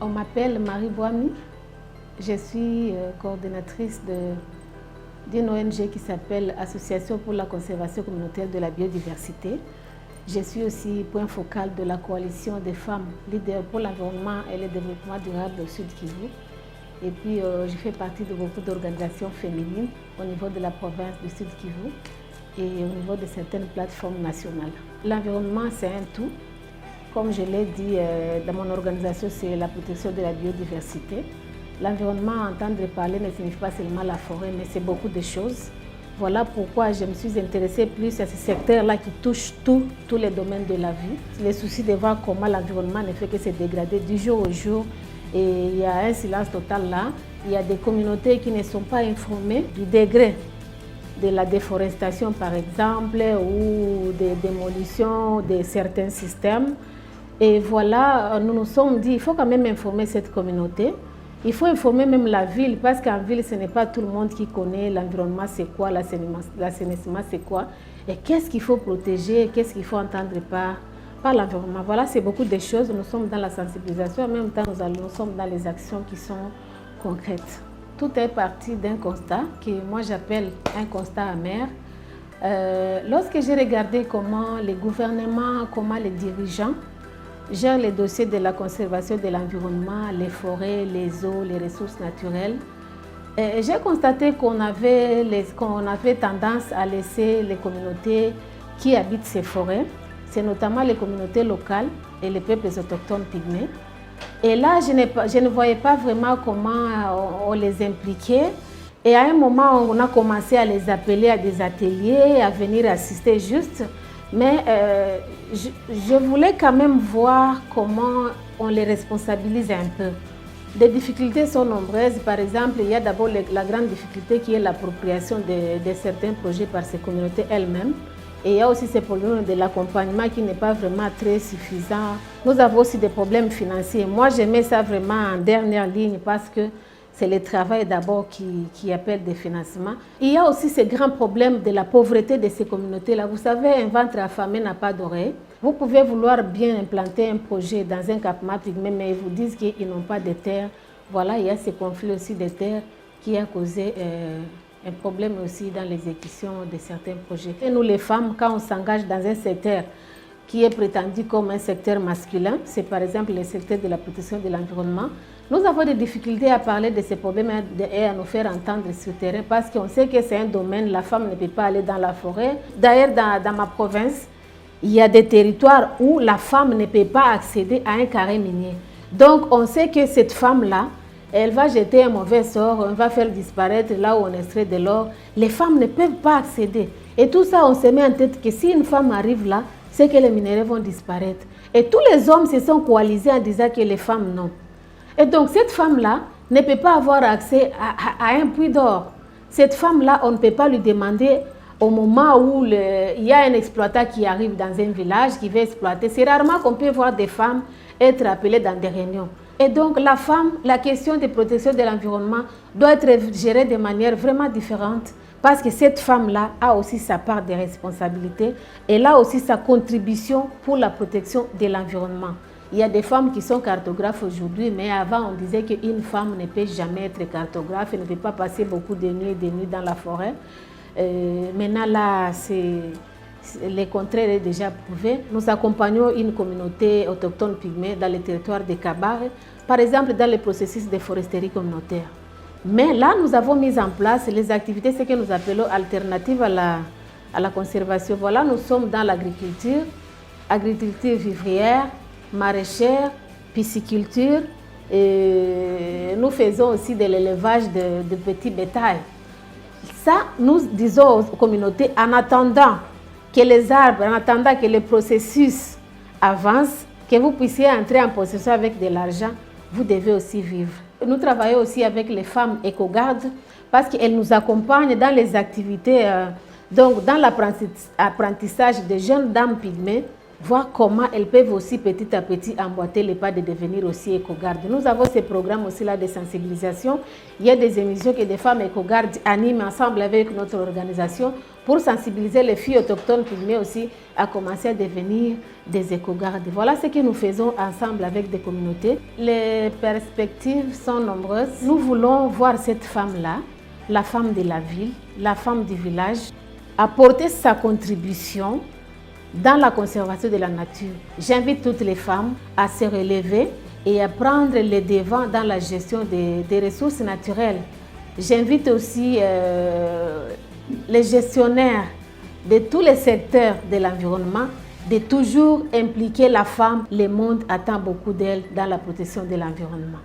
On m'appelle Marie Boami. Je suis coordonnatrice d'une ONG qui s'appelle Association pour la conservation communautaire de la biodiversité. Je suis aussi point focal de la coalition des femmes leaders pour l'environnement et le développement durable au Sud Kivu. Et puis, je fais partie de beaucoup d'organisations féminines au niveau de la province du Sud Kivu et au niveau de certaines plateformes nationales. L'environnement, c'est un tout. Comme je l'ai dit, dans mon organisation, c'est la protection de la biodiversité. L'environnement, entendre parler, ne signifie pas seulement la forêt, mais c'est beaucoup de choses. Voilà pourquoi je me suis intéressée plus à ce secteur-là qui touche tous les domaines de la vie. Le souci de voir comment l'environnement ne fait que se dégrader du jour au jour. Et il y a un silence total là. Il y a des communautés qui ne sont pas informées du degré de la déforestation, par exemple, ou des démolitions de certains systèmes. Et voilà, nous nous sommes dit, il faut quand même informer cette communauté. Il faut informer même la ville, parce qu'en ville, ce n'est pas tout le monde qui connaît l'environnement, c'est quoi, l'assainissement, c'est quoi. Et qu'est-ce qu'il faut protéger, qu'est-ce qu'il faut entendre par l'environnement. Voilà, c'est beaucoup de choses. Nous sommes dans la sensibilisation, en même temps, nous sommes dans les actions qui sont concrètes. Tout est parti d'un constat, que moi j'appelle un constat amer. Lorsque j'ai regardé comment les gouvernements, comment les dirigeants gèrent les dossiers de la conservation de l'environnement, les forêts, les eaux, les ressources naturelles, j'ai constaté qu'on avait tendance à laisser les communautés qui habitent ces forêts, c'est notamment les communautés locales et les peuples autochtones pygmées. Et là, je ne voyais pas vraiment comment on les impliquait. Et à un moment, on a commencé à les appeler à des ateliers, à venir assister juste. Mais je voulais quand même voir comment on les responsabilise un peu. Les difficultés sont nombreuses. Par exemple, il y a d'abord la grande difficulté qui est l'appropriation de certains projets par ces communautés elles-mêmes. Et il y a aussi ces problèmes de l'accompagnement qui n'est pas vraiment très suffisant. Nous avons aussi des problèmes financiers. Moi, je mets ça vraiment en dernière ligne parce que c'est le travail d'abord qui appelle des financements. Il y a aussi ces grands problèmes de la pauvreté de ces communautés-là. Vous savez, un ventre affamé n'a pas d'oreille. Vous pouvez vouloir bien implanter un projet dans un campement pygmée, mais ils vous disent qu'ils n'ont pas de terre. Voilà, il y a ces conflits aussi de terre qui a causé un problème aussi dans l'exécution de certains projets. Et nous, les femmes, quand on s'engage dans un secteur qui est prétendu comme un secteur masculin, c'est par exemple le secteur de la protection de l'environnement, nous avons des difficultés à parler de ces problèmes et à nous faire entendre sur le terrain parce qu'on sait que c'est un domaine, la femme ne peut pas aller dans la forêt. D'ailleurs, dans ma province, il y a des territoires où la femme ne peut pas accéder à un carré minier. Donc, on sait que cette femme-là, elle va jeter un mauvais sort, on va faire disparaître là où on extrait de l'or. Les femmes ne peuvent pas accéder. Et tout ça, on se met en tête que si une femme arrive là, c'est que les minéraux vont disparaître. Et tous les hommes se sont coalisés en disant que les femmes non. Et donc cette femme-là ne peut pas avoir accès à un puits d'or. Cette femme-là, on ne peut pas lui demander au moment où il y a un exploitant qui arrive dans un village, qui veut exploiter. C'est rarement qu'on peut voir des femmes être appelées dans des réunions. Et donc la femme, la question de protection de l'environnement doit être gérée de manière vraiment différente parce que cette femme-là a aussi sa part de responsabilité et elle a aussi sa contribution pour la protection de l'environnement. Il y a des femmes qui sont cartographes aujourd'hui, mais avant on disait qu'une femme ne peut jamais être cartographe, elle ne peut pas passer beaucoup de nuits dans la forêt. Maintenant là, le contraire est déjà prouvé. Nous accompagnons une communauté autochtone pygmée dans le territoire de Kabare, par exemple dans le processus de foresterie communautaire. Mais là, nous avons mis en place les activités, ce que nous appelons alternatives à la conservation. Voilà, nous sommes dans l'agriculture, agriculture vivrière, maraîchère, pisciculture. Et nous faisons aussi de l'élevage de petits bétails. Ça, nous disons aux communautés, en attendant que les arbres, en attendant que le processus avance, que vous puissiez entrer en possession avec de l'argent, vous devez aussi vivre. Nous travaillons aussi avec les femmes éco-gardes parce qu'elles nous accompagnent dans les activités, donc dans l'apprentissage des jeunes dames pygmées voir comment elles peuvent aussi petit à petit emboîter les pas de devenir aussi éco-gardes. Nous avons ces programmes aussi là de sensibilisation. Il y a des émissions que des femmes éco-gardes animent ensemble avec notre organisation pour sensibiliser les filles autochtones pygmées aussi à commencer à devenir des éco-gardes. Voilà ce que nous faisons ensemble avec des communautés. Les perspectives sont nombreuses. Nous voulons voir cette femme-là, la femme de la ville, la femme du village, apporter sa contribution dans la conservation de la nature. J'invite toutes les femmes à se relever et à prendre les devants dans la gestion des ressources naturelles. J'invite aussi les gestionnaires de tous les secteurs de l'environnement de toujours impliquer la femme. Le monde attend beaucoup d'elle dans la protection de l'environnement.